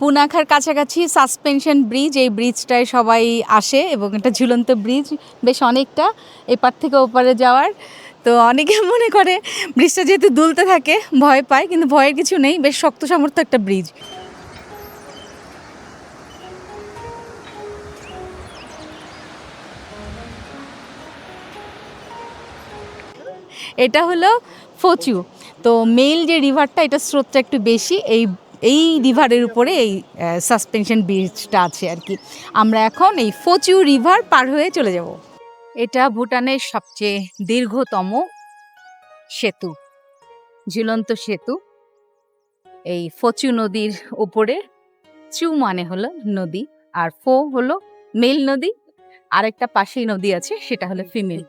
পুনাখার কাছাকাছি suspension bridge, এই ব্রিজটায় সবাই আসে এবং এটা ঝুলন্ত ব্রিজ, বেশ অনেকটা এপার থেকে ওপারে যাওয়ার। তো অনেকে মনে করে ব্রিজটা যেহেতু দুলতে থাকে ভয় পায়, কিন্তু ভয়ের কিছু নেই, বেশ শক্ত সামর্থ্য একটা ব্রিজ। এটা হলো ফচু। তো মেল যে রিভারটা, এটা স্রোতটা একটু বেশি, এই রিভারের উপরে এই সাসপেনশন ব্রিজটা আছে আর কি। আমরা এখন এই ফচু রিভার পার হয়ে চলে যাব। এটা ভুটানের সবচেয়ে দীর্ঘতম সেতু, ঝুলন্ত সেতু। এই ফচু নদীর উপরে, চু মানে হলো নদী, আর ফো হলো মেল নদী, আরেকটা পাশেই নদী আছে সেটা হলো ফিমেল।